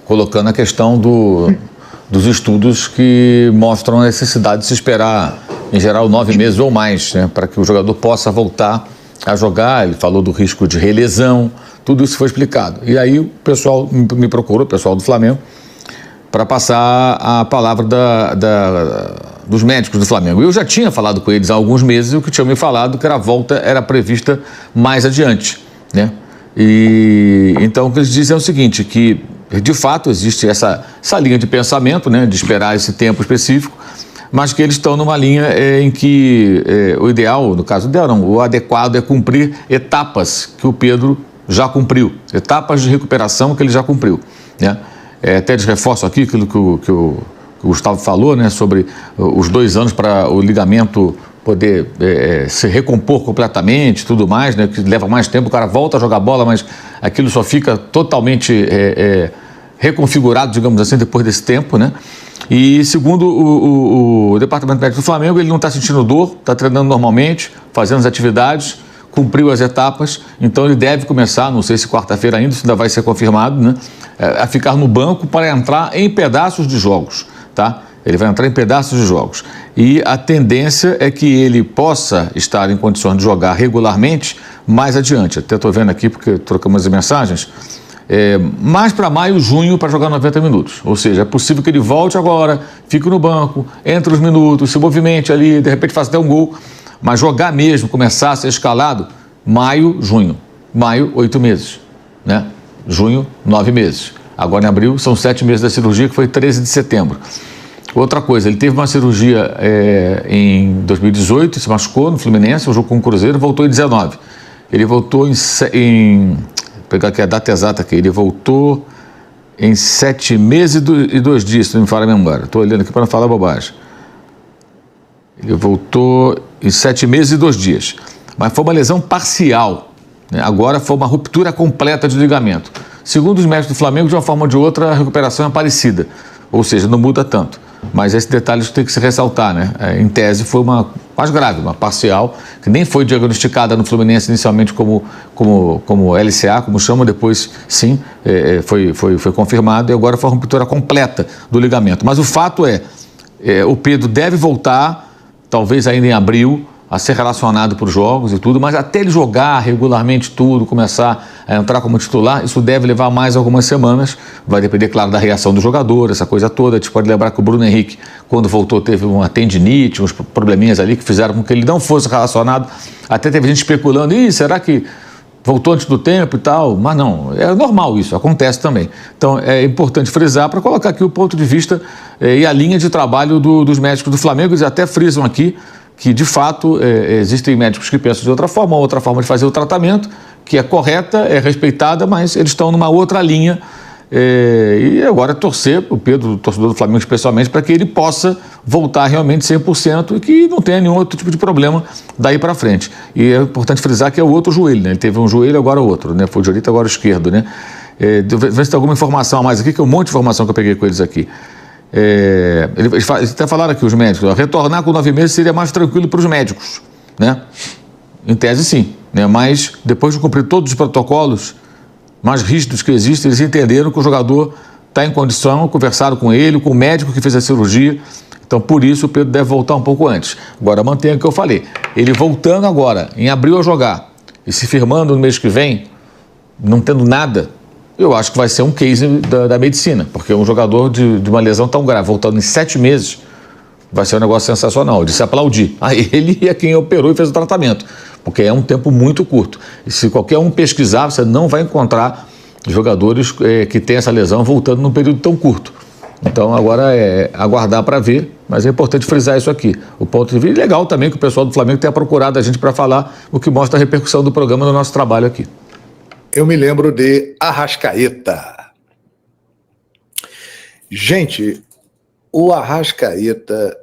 colocando a questão dos estudos que mostram a necessidade de se esperar, em geral, 9 meses ou mais, né, para que o jogador possa voltar a jogar. Ele falou do risco de relesão, tudo isso foi explicado. E aí o pessoal me procurou, o pessoal do Flamengo, para passar a palavra dos médicos do Flamengo. Eu já tinha falado com eles há alguns meses, o que tinham me falado que a volta era prevista mais adiante, né? E então o que eles dizem é o seguinte, que de fato existe essa linha de pensamento, né, de esperar esse tempo específico, mas que eles estão numa linha em que o ideal, no caso ideal não, o adequado é cumprir etapas que o Pedro já cumpriu, etapas de recuperação que ele já cumpriu, né? Até eles reforçam aqui aquilo que o Gustavo falou, né, sobre os 2 anos para o ligamento poder se recompor completamente, tudo mais, né, que leva mais tempo, o cara volta a jogar bola, mas aquilo só fica totalmente reconfigurado, digamos assim, depois desse tempo, né? E segundo o Departamento Médico do Flamengo, ele não está sentindo dor, está treinando normalmente, fazendo as atividades, cumpriu as etapas, então ele deve começar, não sei se quarta-feira ainda, isso ainda vai ser confirmado, né, a ficar no banco para entrar em pedaços de jogos, tá? Ele vai entrar em pedaços de jogos. E a tendência é que ele possa estar em condições de jogar regularmente mais adiante. Até estou vendo aqui, porque trocamos as mensagens, mais para maio, junho, para jogar 90 minutos. Ou seja, é possível que ele volte agora, fique no banco, entre os minutos, se movimente ali, de repente faça até um gol. Mas jogar mesmo, começar a ser escalado, maio, junho. Maio, 8 meses, né? Junho, 9 meses. Agora em abril, são 7 meses da cirurgia, que foi 13 de setembro. Outra coisa, ele teve uma cirurgia em 2018, se machucou no Fluminense, um jogo com o Cruzeiro, voltou em 19. Ele voltou vou pegar aqui a data exata aqui, ele voltou em 7 meses e 2 dias, se não me falha a memória. Estou olhando aqui para não falar bobagem. Ele voltou em 7 meses e 2 dias. Mas foi uma lesão parcial, né? Agora foi uma ruptura completa de ligamento. Segundo os médicos do Flamengo, de uma forma ou de outra, a recuperação é parecida. Ou seja, não muda tanto. Mas esse detalhe tem que se ressaltar, né? Em tese foi uma mais grave, uma parcial, que nem foi diagnosticada no Fluminense inicialmente como LCA, como chamam, depois sim, foi confirmado, e agora foi uma ruptura completa do ligamento. Mas o fato o Pedro deve voltar, talvez ainda em abril, a ser relacionado para os jogos e tudo, mas até ele jogar regularmente tudo, começar a entrar como titular, isso deve levar mais algumas semanas. Vai depender, claro, da reação do jogador, essa coisa toda. A gente pode lembrar que o Bruno Henrique, quando voltou, teve uma tendinite, uns probleminhas ali que fizeram com que ele não fosse relacionado. Até teve gente especulando, será que voltou antes do tempo e tal? Mas não, é normal isso, acontece também. Então é importante frisar para colocar aqui o ponto de vista e a linha de trabalho dos médicos do Flamengo. Eles até frisam aqui que, de fato, existem médicos que pensam de outra forma de fazer o tratamento, que é correta, é respeitada, mas eles estão numa outra linha. E agora torcer, o Pedro, o torcedor do Flamengo especialmente, para que ele possa voltar realmente 100% e que não tenha nenhum outro tipo de problema daí para frente. E é importante frisar que é o outro joelho, né? Ele teve um joelho, agora o outro, né? Foi o direito, agora o esquerdo, né? Vê se tem alguma informação a mais aqui, que é um monte de informação que eu peguei com eles aqui. Eles até falaram aqui, os médicos, retornar com 9 meses seria mais tranquilo para os médicos, né? Em tese, sim, né? Mas depois de cumprir todos os protocolos mais rígidos que existem, eles entenderam que o jogador está em condição, conversaram com ele, com o médico que fez a cirurgia. Então, por isso, o Pedro deve voltar um pouco antes. Agora, mantenha o que eu falei. Ele voltando agora, em abril a jogar, e se firmando no mês que vem, não tendo nada, eu acho que vai ser um case da medicina, porque um jogador de uma lesão tão grave, voltando em 7 meses, vai ser um negócio sensacional, de se aplaudir. A ele e a quem operou e fez o tratamento, porque é um tempo muito curto. E se qualquer um pesquisar, você não vai encontrar jogadores que têm essa lesão voltando num período tão curto. Então agora é aguardar para ver, mas é importante frisar isso aqui. O ponto de vista legal também que o pessoal do Flamengo tenha procurado a gente para falar, o que mostra a repercussão do programa no nosso trabalho aqui. Eu me lembro de Arrascaeta. Gente, o Arrascaeta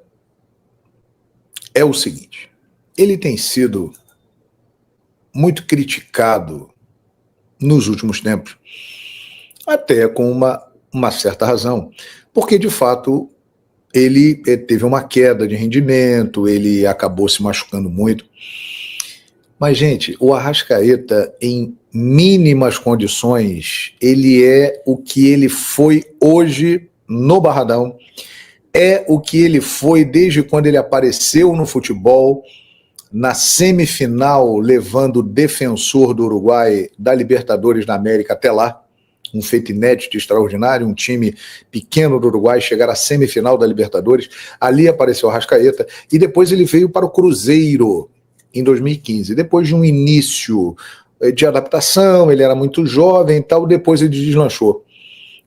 é o seguinte, ele tem sido muito criticado nos últimos tempos, até com uma certa razão, porque de fato ele teve uma queda de rendimento, ele acabou se machucando muito. Mas, gente, o Arrascaeta, em mínimas condições, ele é o que ele foi hoje no Barradão, é o que ele foi desde quando ele apareceu no futebol, na semifinal, levando o Defensor do Uruguai da Libertadores da América até lá, um feito inédito, extraordinário, um time pequeno do Uruguai chegar à semifinal da Libertadores, ali apareceu o Arrascaeta, e depois ele veio para o Cruzeiro, em 2015, depois de um início de adaptação, ele era muito jovem e tal, depois ele deslanchou.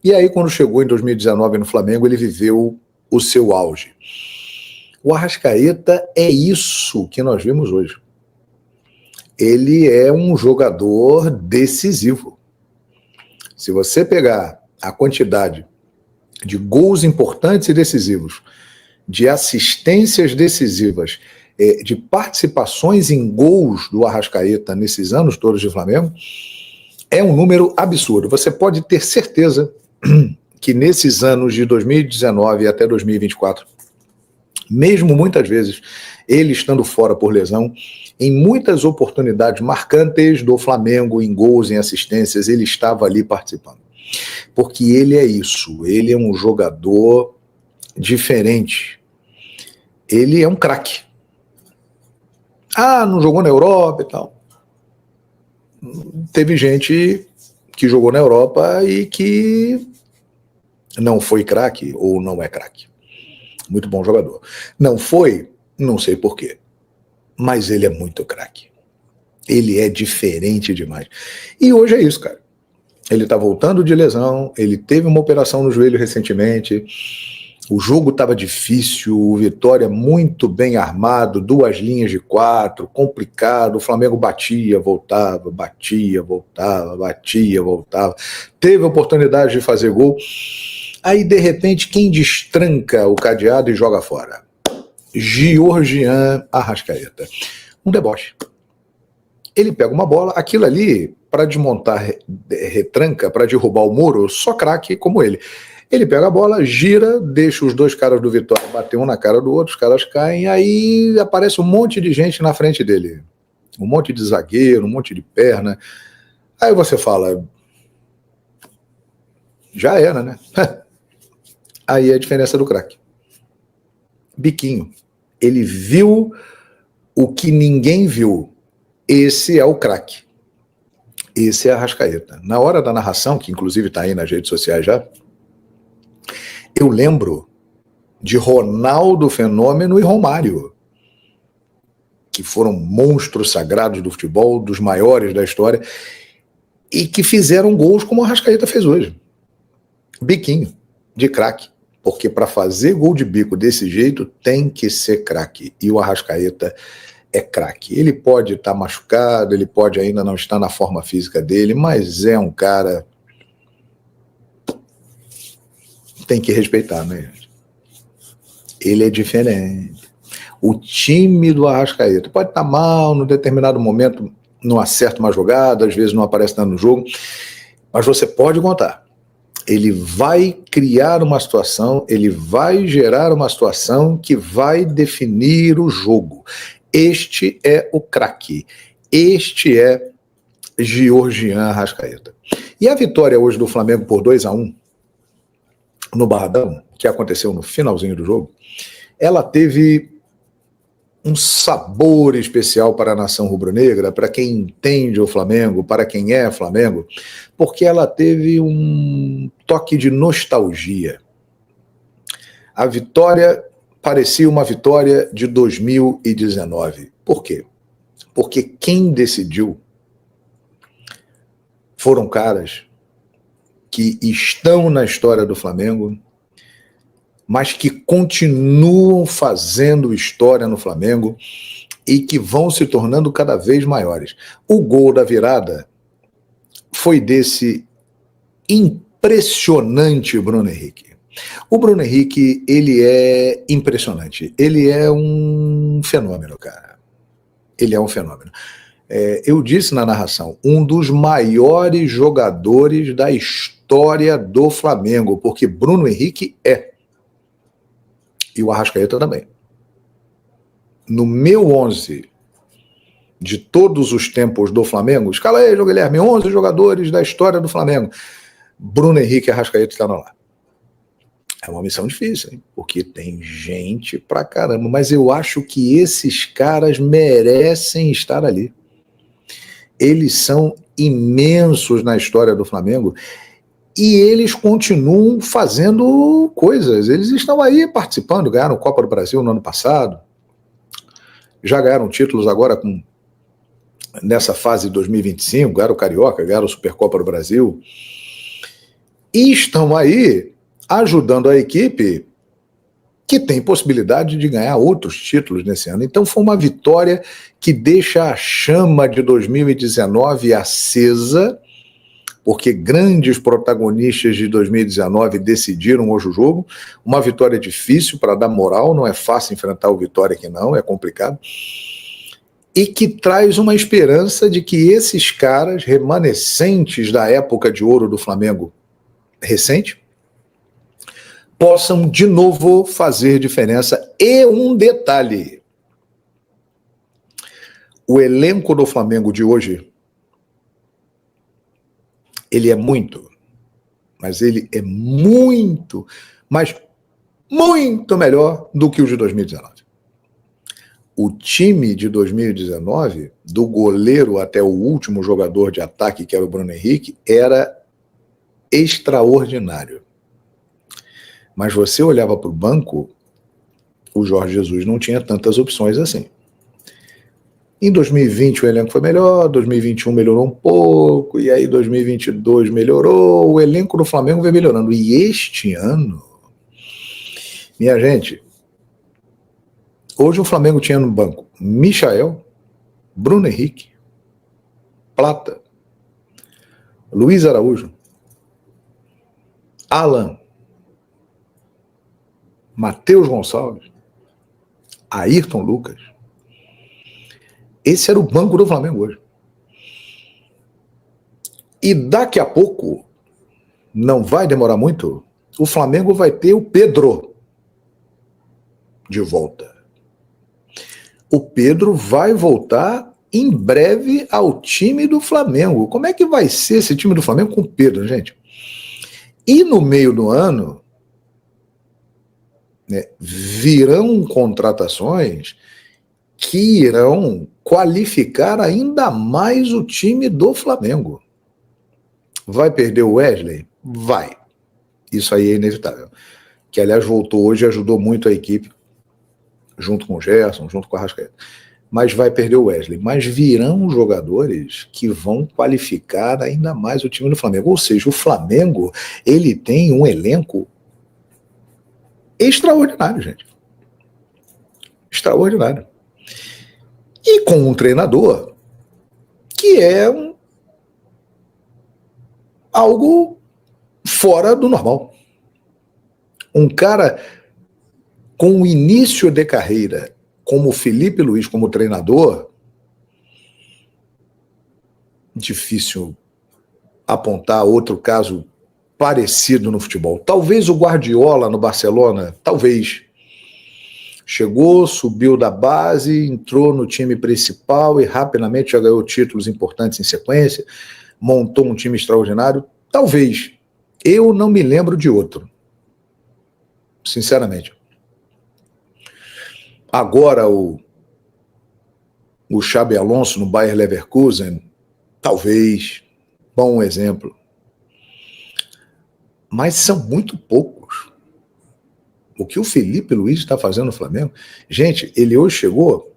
E aí, quando chegou em 2019 no Flamengo, ele viveu o seu auge. O Arrascaeta é isso que nós vimos hoje. Ele é um jogador decisivo. Se você pegar a quantidade de gols importantes e decisivos, de assistências decisivas, de participações em gols do Arrascaeta nesses anos todos de Flamengo, é um número absurdo. Você pode ter certeza que nesses anos de 2019 até 2024, mesmo muitas vezes ele estando fora por lesão, em muitas oportunidades marcantes do Flamengo, em gols, em assistências, ele estava ali participando. Porque ele é isso, ele é um jogador diferente. Ele é um craque. Ah, não jogou na Europa e tal. Teve gente que jogou na Europa e que não foi craque ou não é craque. Muito bom jogador. Não foi, não sei porquê, mas ele é muito craque. Ele é diferente demais. E hoje é isso, cara. Ele tá voltando de lesão, ele teve uma operação no joelho recentemente, o jogo estava difícil, o Vitória muito bem armado, 2 linhas de 4, complicado, o Flamengo batia, voltava, batia, voltava, batia, voltava. Teve oportunidade de fazer gol. Aí, de repente, quem destranca o cadeado e joga fora? Georgian Arrascaeta. Um deboche. Ele pega uma bola, aquilo ali, para desmontar retranca, para derrubar o muro, só craque como ele. Ele pega a bola, gira, deixa os 2 caras do Vitória bater um na cara do outro, os caras caem, aí aparece um monte de gente na frente dele. Um monte de zagueiro, um monte de perna. Aí você fala, já era, né? Aí é a diferença do craque. Biquinho. Ele viu o que ninguém viu. Esse é o craque. Esse é a Arrascaeta. Na hora da narração, que inclusive está aí nas redes sociais já, eu lembro de Ronaldo Fenômeno e Romário, que foram monstros sagrados do futebol, dos maiores da história, e que fizeram gols como a Arrascaeta fez hoje. Biquinho, de craque. Porque para fazer gol de bico desse jeito tem que ser craque. E o Arrascaeta é craque. Ele pode estar machucado, ele pode ainda não estar na forma física dele, mas é um cara... Tem que respeitar, né, gente? Ele é diferente. O time do Arrascaeta pode estar mal, num determinado momento não acerta uma jogada, às vezes não aparece nada no jogo, mas você pode contar. Ele vai criar uma situação, ele vai gerar uma situação que vai definir o jogo. Este é o craque. Este é Georgian Arrascaeta. E a vitória hoje do Flamengo por 2-1 no Barradão, que aconteceu no finalzinho do jogo, ela teve um sabor especial para a nação rubro-negra, para quem entende o Flamengo, para quem é Flamengo, porque ela teve um toque de nostalgia. A vitória parecia uma vitória de 2019. Por quê? Porque quem decidiu foram caras que estão na história do Flamengo, mas que continuam fazendo história no Flamengo e que vão se tornando cada vez maiores. O gol da virada foi desse impressionante Bruno Henrique. O Bruno Henrique, ele é impressionante. Ele é um fenômeno, cara. Ele é um fenômeno. Eu disse na narração, um dos maiores jogadores da história do Flamengo, porque Bruno Henrique é. E o Arrascaeta também. No meu 11 de todos os tempos do Flamengo, escala aí, Guilherme, 11 jogadores da história do Flamengo. Bruno Henrique e Arrascaeta estão lá. É uma missão difícil, hein? Porque tem gente pra caramba, mas eu acho que esses caras merecem estar ali. Eles são imensos na história do Flamengo e eles continuam fazendo coisas. Eles estão aí participando, ganharam Copa do Brasil no ano passado, já ganharam títulos agora nessa fase de 2025, ganharam o Carioca, ganharam a Supercopa do Brasil, e estão aí ajudando a equipe que tem possibilidade de ganhar outros títulos nesse ano. Então foi uma vitória que deixa a chama de 2019 acesa, porque grandes protagonistas de 2019 decidiram hoje o jogo. Uma vitória difícil para dar moral, não é fácil enfrentar o Vitória aqui não, é complicado. E que traz uma esperança de que esses caras remanescentes da época de ouro do Flamengo recente possam de novo fazer diferença. E um detalhe, o elenco do Flamengo de hoje, ele é muito, mas ele é muito, mas muito melhor do que o de 2019. O time de 2019, do goleiro até o último jogador de ataque, que era o Bruno Henrique, era extraordinário. Mas você olhava para o banco, o Jorge Jesus não tinha tantas opções assim. Em 2020 o elenco foi melhor, 2021 melhorou um pouco, e aí 2022 melhorou, o elenco do Flamengo vem melhorando. E este ano, minha gente, hoje o Flamengo tinha no banco Michael, Bruno Henrique, Plata, Luiz Araújo, Alan, Matheus Gonçalves, Ayrton Lucas. Esse era o banco do Flamengo hoje. E daqui a pouco, não vai demorar muito, o Flamengo vai ter o Pedro de volta. O Pedro vai voltar em breve ao time do Flamengo. Como é que vai ser esse time do Flamengo com o Pedro, gente? E no meio do ano, né, virão contratações que irão qualificar ainda mais o time do Flamengo. Vai perder o Wesley? Vai. Isso aí é inevitável. Que, aliás, voltou hoje e ajudou muito a equipe, junto com o Gerson, junto com o Arrascaeta. Mas vai perder o Wesley. Mas virão jogadores que vão qualificar ainda mais o time do Flamengo. Ou seja, o Flamengo, ele tem um elenco extraordinário, gente. Extraordinário. E com um treinador que é algo fora do normal. Um cara com o início de carreira como o Felipe Luiz como treinador, difícil apontar outro caso parecido no futebol. Talvez o Guardiola no Barcelona, talvez. Chegou, subiu da base, entrou no time principal e rapidamente já ganhou títulos importantes em sequência, montou um time extraordinário. Talvez. Eu não me lembro de outro. Sinceramente. Agora o Xabi Alonso no Bayer Leverkusen, talvez. Bom exemplo. Mas são muito poucos. O que o Felipe Luiz está fazendo no Flamengo? Gente, ele hoje chegou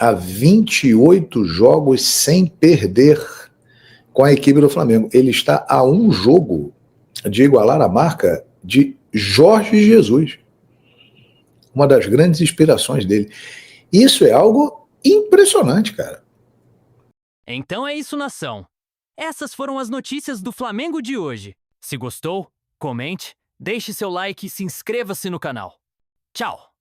a 28 jogos sem perder com a equipe do Flamengo. Ele está a um jogo de igualar a marca de Jorge Jesus. Uma das grandes inspirações dele. Isso é algo impressionante, cara. Então é isso, nação. Essas foram as notícias do Flamengo de hoje. Se gostou, comente, deixe seu like e se inscreva-se no canal. Tchau!